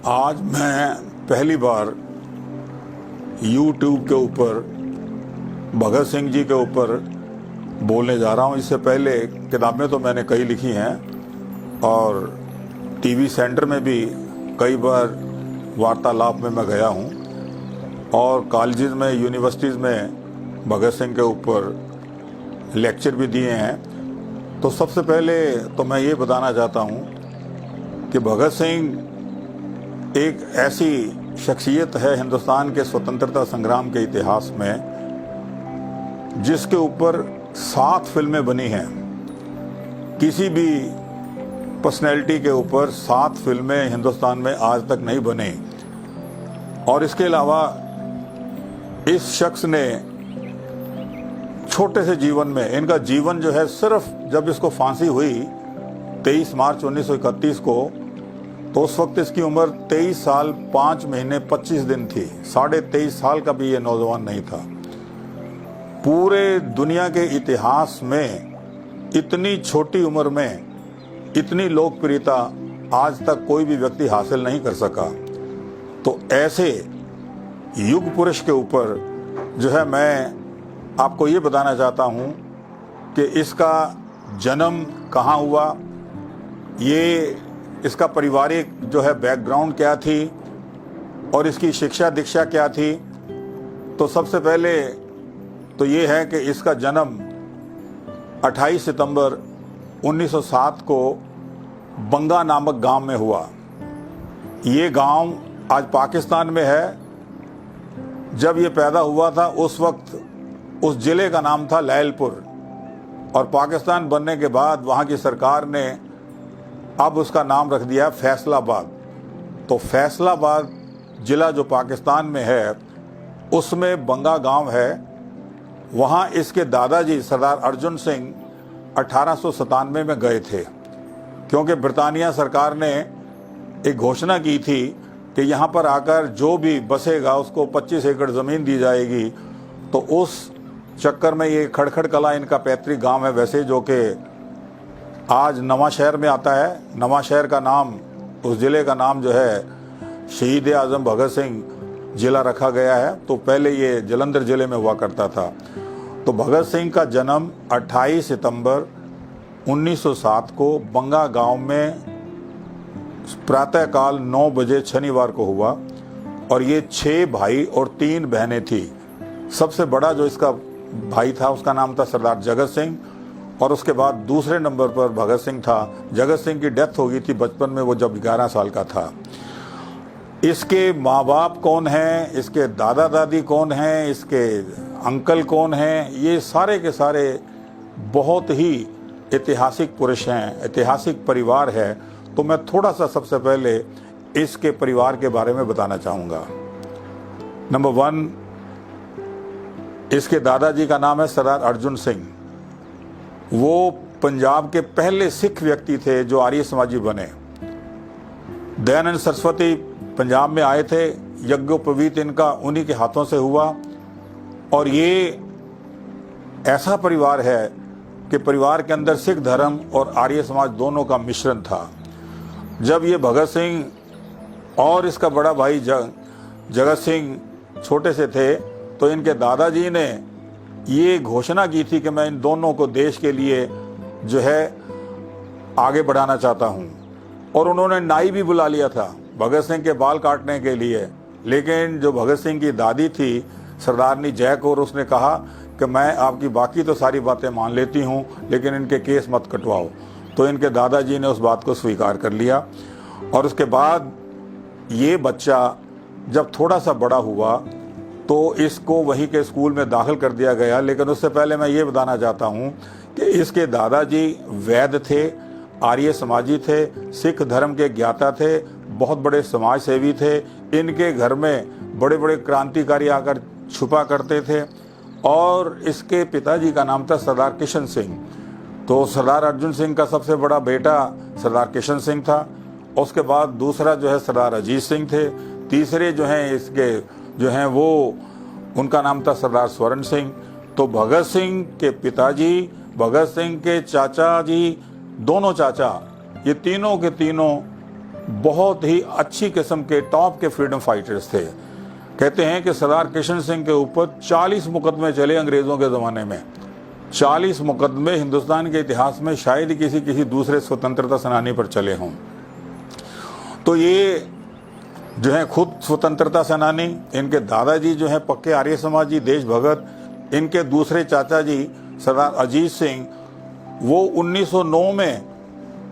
आज मैं पहली बार YouTube के ऊपर भगत सिंह जी के ऊपर बोलने जा रहा हूँ। इससे पहले किताबें तो मैंने कई लिखी हैं और टीवी सेंटर में भी कई बार वार्तालाप में मैं गया हूँ और कॉलेजेस में, यूनिवर्सिटीज़ में भगत सिंह के ऊपर लेक्चर भी दिए हैं। तो सबसे पहले तो मैं ये बताना चाहता हूँ कि भगत सिंह एक ऐसी शख्सियत है हिंदुस्तान के स्वतंत्रता संग्राम के इतिहास में जिसके ऊपर 7 फिल्में बनी हैं। किसी भी पर्सनैलिटी के ऊपर 7 फिल्में हिंदुस्तान में आज तक नहीं बनी। और इसके अलावा इस शख्स ने छोटे से जीवन में, इनका जीवन जो है, सिर्फ जब इसको फांसी हुई 23 मार्च 1931 को, तो उस वक्त इसकी उम्र 23 साल 5 महीने 25 दिन थी। 23.5 साल का भी ये नौजवान नहीं था। पूरे दुनिया के इतिहास में इतनी छोटी उम्र में इतनी लोकप्रियता आज तक कोई भी व्यक्ति हासिल नहीं कर सका। तो ऐसे युग पुरुष के ऊपर जो है मैं आपको ये बताना चाहता हूँ कि इसका जन्म कहाँ हुआ, ये इसका पारिवारिक जो है बैकग्राउंड क्या थी और इसकी शिक्षा दीक्षा क्या थी। तो सबसे पहले तो ये है कि इसका जन्म 28 सितंबर 1907 को बंगा नामक गांव में हुआ। ये गांव आज पाकिस्तान में है। जब ये पैदा हुआ था उस वक्त उस जिले का नाम था लैलपुर और पाकिस्तान बनने के बाद वहाँ की सरकार ने अब उसका नाम रख दिया फैसलाबाद। तो फैसलाबाद जिला जो पाकिस्तान में है उसमें बंगा गांव है। वहाँ इसके दादाजी सरदार अर्जुन सिंह 1897 में गए थे, क्योंकि ब्रिटानिया सरकार ने एक घोषणा की थी कि यहाँ पर आकर जो भी बसेगा उसको 25 एकड़ ज़मीन दी जाएगी। तो उस चक्कर में ये खड़खड़ कला इनका पैतृक गांव है, वैसे जो कि आज नवा शहर में आता है। नवा शहर का नाम, उस ज़िले का नाम जो है शहीद आज़म भगत सिंह ज़िला रखा गया है। तो पहले ये जालंधर ज़िले में हुआ करता था। तो भगत सिंह का जन्म 28 सितंबर 1907 को बंगा गांव में प्रातःकाल 9 बजे शनिवार को हुआ। और ये 6 भाई और 3 बहनें थी। सबसे बड़ा जो इसका भाई था उसका नाम था सरदार जगत सिंह और उसके बाद दूसरे नंबर पर भगत सिंह था। जगत सिंह की डेथ हो गई थी बचपन में, वो जब 11 साल का था। इसके माँ बाप कौन हैं, इसके दादा दादी कौन हैं, इसके अंकल कौन हैं, ये सारे के सारे बहुत ही ऐतिहासिक पुरुष हैं, ऐतिहासिक परिवार है। तो मैं थोड़ा सा सबसे पहले इसके परिवार के बारे में बताना चाहूँगा। नंबर 1, इसके दादाजी का नाम है सरदार अर्जुन सिंह। वो पंजाब के पहले सिख व्यक्ति थे जो आर्य समाजी बने। दयानंद सरस्वती पंजाब में आए थे। यज्ञोपवीत इनका उन्हीं के हाथों से हुआ। और ये ऐसा परिवार है कि परिवार के अंदर सिख धर्म और आर्य समाज दोनों का मिश्रण था। जब ये भगत सिंह और इसका बड़ा भाई जगत सिंह छोटे से थे तो इनके दादाजी ने ये घोषणा की थी कि मैं इन दोनों को देश के लिए जो है आगे बढ़ाना चाहता हूँ। और उन्होंने नाई भी बुला लिया था भगत सिंह के बाल काटने के लिए। लेकिन जो भगत सिंह की दादी थी सरदारनी जय कौर, उसने कहा कि मैं आपकी बाकी तो सारी बातें मान लेती हूँ लेकिन इनके केस मत कटवाओ। तो इनके दादाजी ने उस बात को स्वीकार कर लिया। और उसके बाद ये बच्चा जब थोड़ा सा बड़ा हुआ तो इसको वहीं के स्कूल में दाखिल कर दिया गया। लेकिन उससे पहले मैं ये बताना चाहता हूँ कि इसके दादाजी वैद्य थे, आर्य समाजी थे, सिख धर्म के ज्ञाता थे, बहुत बड़े समाज सेवी थे। इनके घर में बड़े बड़े क्रांतिकारी आकर छुपा करते थे। और इसके पिताजी का नाम था सरदार किशन सिंह। तो सरदार अर्जुन सिंह का सबसे बड़ा बेटा सरदार किशन सिंह था। उसके बाद दूसरा जो है सरदार अजीत सिंह थे। तीसरे जो हैं इसके जो हैं वो, उनका नाम था सरदार स्वर्ण सिंह। तो भगत सिंह के पिताजी, भगत सिंह के चाचा जी, दोनों चाचा, ये तीनों के तीनों बहुत ही अच्छी किस्म के टॉप के फ्रीडम फाइटर्स थे। कहते हैं कि सरदार किशन सिंह के ऊपर 40 मुकदमे चले अंग्रेज़ों के ज़माने में। 40 मुकदमे हिंदुस्तान के इतिहास में शायद ही किसी दूसरे स्वतंत्रता सेनानी पर चले हों। तो ये जो है खुद स्वतंत्रता सेनानी, इनके दादाजी जो है पक्के आर्य समाजी देशभगत, इनके दूसरे चाचा जी सरदार अजीत सिंह वो 1909 में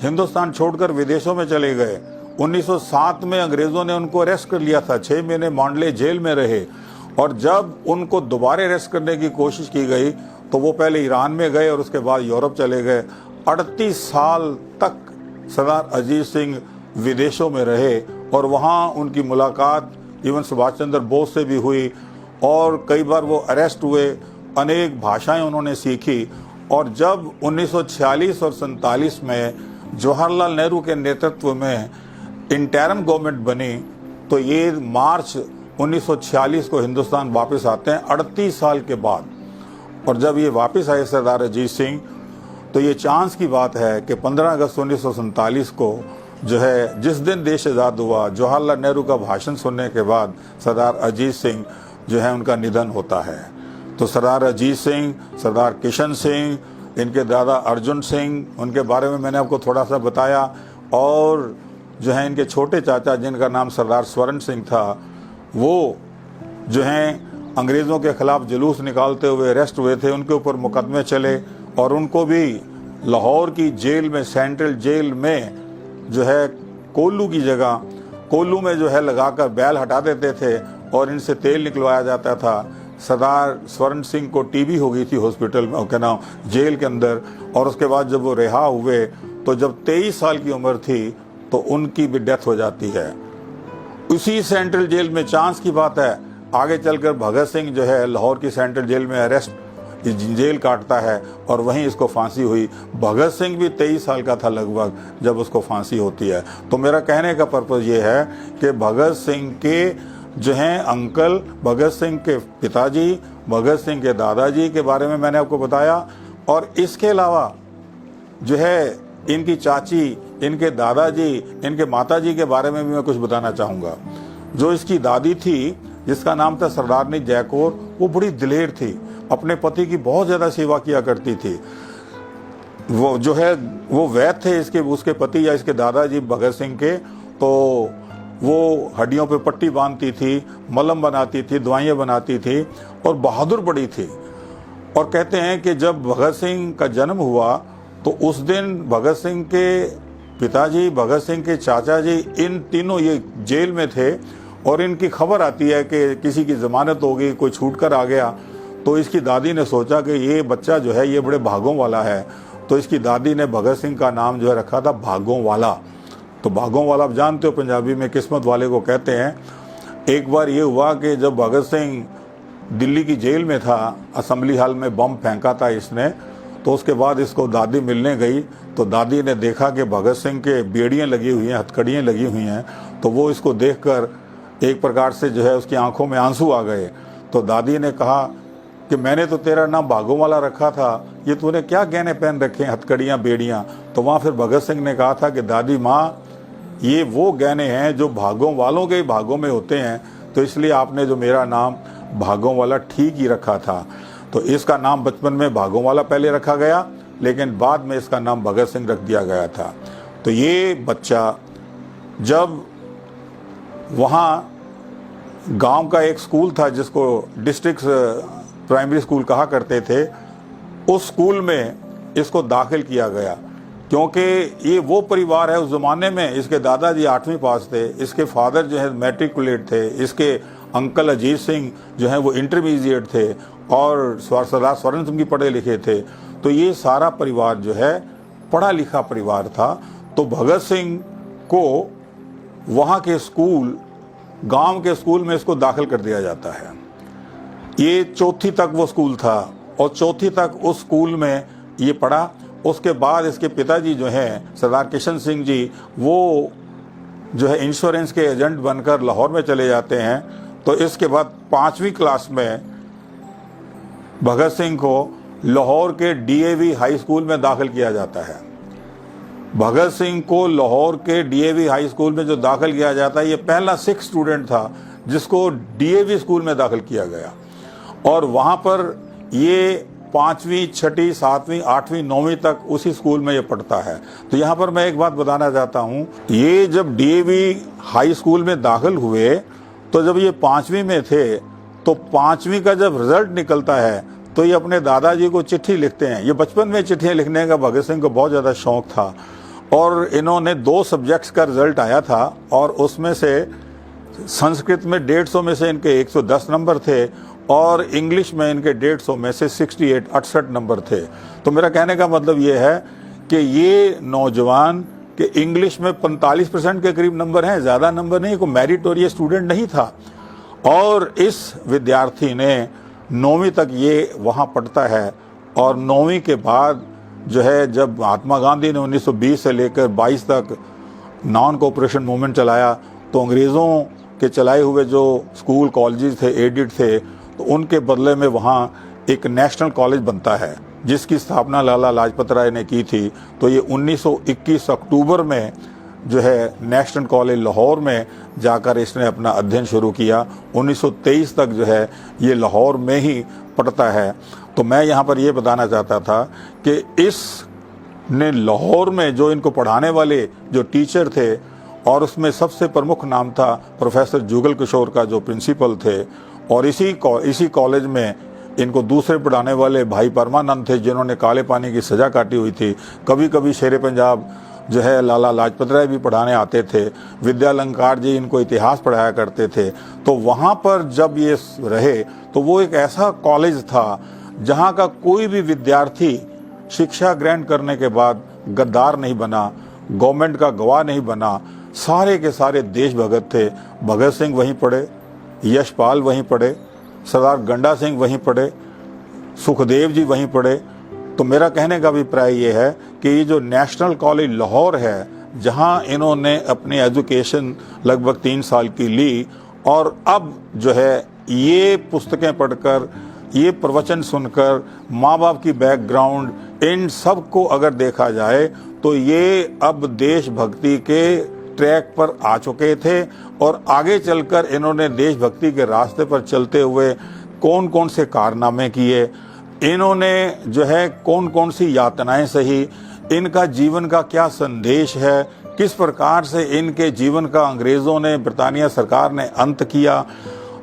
हिंदुस्तान छोड़कर विदेशों में चले गए। 1907 में अंग्रेज़ों ने उनको अरेस्ट कर लिया था, 6 महीने मांडले जेल में रहे, और जब उनको दोबारा अरेस्ट करने की कोशिश की गई तो वो पहले ईरान में गए और उसके बाद यूरोप चले गए। 38 साल तक सरदार अजीत सिंह विदेशों में रहे और वहाँ उनकी मुलाकात इवन सुभाष चंद्र बोस से भी हुई और कई बार वो अरेस्ट हुए, अनेक भाषाएं उन्होंने सीखी। और जब 1946 और 47 में जवाहरलाल नेहरू के नेतृत्व में इंटरिम गवर्नमेंट बनी तो ये मार्च 1946 को हिंदुस्तान वापस आते हैं 38 साल के बाद। और जब ये वापस आए सरदार अजीत सिंह तो ये चांस की बात है कि 15 अगस्त 1947 को जो है जिस दिन देश आज़ाद हुआ, जवाहरलाल नेहरू का भाषण सुनने के बाद सरदार अजीत सिंह जो है उनका निधन होता है। तो सरदार अजीत सिंह, सरदार किशन सिंह, इनके दादा अर्जुन सिंह, उनके बारे में मैंने आपको थोड़ा सा बताया, और जो है इनके छोटे चाचा जिनका नाम सरदार स्वर्ण सिंह था, वो जो हैं अंग्रेज़ों के खिलाफ जुलूस निकालते हुए अरेस्ट हुए थे, उनके ऊपर मुकदमे चले और उनको भी लाहौर की जेल में, सेंट्रल जेल में जो है कोल्लू की जगह, कोल्लू में जो है लगाकर बैल हटा देते थे और इनसे तेल निकलवाया जाता था। सरदार स्वर्ण सिंह को टीबी हो गई थी हॉस्पिटल में, क्या नाम, जेल के अंदर, और उसके बाद जब वो रिहा हुए तो जब 23 साल की उम्र थी तो उनकी भी डेथ हो जाती है उसी सेंट्रल जेल में। चांस की बात है आगे चलकर भगत सिंह जो है लाहौर की सेंट्रल जेल में अरेस्ट जेल काटता है और वहीं इसको फांसी हुई। भगत सिंह भी 23 साल का था लगभग जब उसको फांसी होती है। तो मेरा कहने का पर्पज़ ये है कि भगत सिंह के जो हैं अंकल, भगत सिंह के पिताजी, भगत सिंह के दादाजी के बारे में मैंने आपको बताया, और इसके अलावा जो है इनकी चाची, इनके दादाजी, इनके माताजी के बारे में भी मैं कुछ बताना चाहूँगा। जो इसकी दादी थी जिसका नाम था सरदारनी जयकौर, वो बड़ी दिलेर थी, अपने पति की बहुत ज़्यादा सेवा किया करती थी। वो जो है वो वैद्य थे इसके, उसके पति या इसके दादाजी भगत सिंह के, तो वो हड्डियों पे पट्टी बांधती थी, मलहम बनाती थी, दवाइयाँ बनाती थी और बहादुर बड़ी थी। और कहते हैं कि जब भगत सिंह का जन्म हुआ तो उस दिन भगत सिंह के पिताजी, भगत सिंह के चाचा जी, इन तीनों ये जेल में थे और इनकी खबर आती है कि किसी की ज़मानत हो गई, कोई छूट कर आ गया। तो इसकी दादी ने सोचा कि ये बच्चा जो है ये बड़े भागों वाला है, तो इसकी दादी ने भगत सिंह का नाम जो है रखा था भागों वाला। तो भागों वाला आप जानते हो पंजाबी में किस्मत वाले को कहते हैं। एक बार ये हुआ कि जब भगत सिंह दिल्ली की जेल में था, असेंबली हॉल में बम फेंका था इसने, तो उसके बाद इसको दादी मिलने गई तो दादी ने देखा कि भगत सिंह के बेड़ियाँ लगी हुई हैं, हथकड़ियाँ लगी हुई हैं, तो वो इसको देखकर एक प्रकार से जो है उसकी आंखों में आंसू आ गए। तो दादी ने कहा कि मैंने तो तेरा नाम भागों वाला रखा था, ये तूने क्या गहने पहन रखे हैं, हथकड़ियाँ, बेड़ियाँ। तो वहाँ फिर भगत सिंह ने कहा था कि दादी माँ, ये वो गहने हैं जो भागों वालों के भागों में होते हैं, तो इसलिए आपने जो मेरा नाम भागों वाला ठीक ही रखा था। तो इसका नाम बचपन में भागों वाला पहले रखा गया, लेकिन बाद में इसका नाम भगत सिंह रख दिया गया था। तो ये बच्चा जब वहाँ गांव का एक स्कूल था जिसको डिस्ट्रिक्ट प्राइमरी स्कूल कहा करते थे, उस स्कूल में इसको दाखिल किया गया, क्योंकि ये वो परिवार है उस ज़माने में। इसके दादाजी 8वीं पास थे, इसके फादर जो है मैट्रिकुलेट थे, इसके अंकल अजीत सिंह जो है वो इंटरमीडिएट थे और सरदार स्वर्ण सिंह भी पढ़े लिखे थे। तो ये सारा परिवार जो है पढ़ा लिखा परिवार था। तो भगत सिंह को वहाँ के स्कूल, गांव के स्कूल में इसको दाखिल कर दिया जाता है। ये 4वीं तक वो स्कूल था और 4वीं तक उस स्कूल में ये पढ़ा। उसके बाद इसके पिताजी जो हैं सरदार किशन सिंह जी, वो जो है इंश्योरेंस के एजेंट बनकर लाहौर में चले जाते हैं। तो इसके बाद 5वीं क्लास में भगत सिंह को लाहौर के DAV हाई स्कूल में दाखिल किया जाता है। भगत सिंह को लाहौर के डीएवी हाई स्कूल में जो दाखिल किया जाता है, ये पहला सिख स्टूडेंट था जिसको डीएवी स्कूल में दाखिल किया गया। और वहां पर ये 5वीं, 6ठी, 7वीं, 8वीं, 9वीं तक उसी स्कूल में ये पढ़ता है। तो यहाँ पर मैं एक बात बताना चाहता हूँ, ये जब डीएवी हाई स्कूल में दाखिल हुए तो जब ये 5वीं में थे, तो 5वीं का जब रिजल्ट निकलता है तो ये अपने दादाजी को चिट्ठी लिखते हैं। ये बचपन में चिट्ठियाँ लिखने का भगत सिंह को बहुत ज़्यादा शौक था। और इन्होंने 2 सब्जेक्ट्स का रिजल्ट आया था और उसमें से संस्कृत में 150 में से इनके 110 नंबर थे और इंग्लिश में इनके 150 में से 68 नंबर थे। तो मेरा कहने का मतलब ये है कि ये नौजवान के इंग्लिश में 45% के करीब नंबर हैं, ज़्यादा नंबर नहीं, कोई मेरिटोरियस स्टूडेंट नहीं था। और इस विद्यार्थी ने 9वीं तक ये वहाँ पढ़ता है और 9वीं के बाद जो है, जब महात्मा गांधी ने 1920 से लेकर 22 तक नॉन कोऑपरेशन मूवमेंट चलाया, तो अंग्रेज़ों के चलाए हुए जो स्कूल कॉलेजेस थे, एडिड थे, तो उनके बदले में वहाँ एक नेशनल कॉलेज बनता है जिसकी स्थापना लाला लाजपत राय ने की थी। तो ये 1921 अक्टूबर में जो है नेशनल कॉलेज लाहौर में जाकर इसने अपना अध्ययन शुरू किया। 1923 तक जो है ये लाहौर में ही पढ़ता है। तो मैं यहाँ पर ये बताना चाहता था कि इसने लाहौर में जो इनको पढ़ाने वाले जो टीचर थे, और उसमें सबसे प्रमुख नाम था प्रोफेसर जुगल किशोर का जो प्रिंसिपल थे, और इसी कॉलेज में इनको दूसरे पढ़ाने वाले भाई परमानंद थे जिन्होंने काले पानी की सज़ा काटी हुई थी। कभी कभी शेर पंजाब जो है लाला लाजपत राय भी पढ़ाने आते थे। विद्यालंकार जी इनको इतिहास पढ़ाया करते थे। तो वहाँ पर जब ये रहे तो वो एक ऐसा कॉलेज था जहाँ का कोई भी विद्यार्थी शिक्षा ग्रहण करने के बाद गद्दार नहीं बना, गवर्नमेंट का गवाह नहीं बना। सारे के सारे देशभगत थे। भगत सिंह वहीं पढ़े, यशपाल वहीं पढ़े, सरदार गंडा सिंह वहीं पढ़े, सुखदेव जी वहीं पढ़े। तो मेरा कहने का अभिप्राय ये है कि ये जो नेशनल कॉलेज लाहौर है, जहां इन्होंने अपनी एजुकेशन लगभग 3 साल की ली, और अब जो है ये पुस्तकें पढ़कर, ये प्रवचन सुनकर, माँ बाप की बैकग्राउंड, इन सब को अगर देखा जाए तो ये अब देशभक्ति के ट्रैक पर आ चुके थे। और आगे चलकर इन्होंने देशभक्ति के रास्ते पर चलते हुए कौन कौन से कारनामे किए, इन्होंने जो है कौन कौन सी यातनाएं सही, इनका जीवन का क्या संदेश है, किस प्रकार से इनके जीवन का अंग्रेज़ों ने, ब्रिटानिया सरकार ने अंत किया,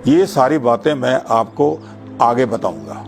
ये सारी बातें मैं आपको आगे बताऊंगा।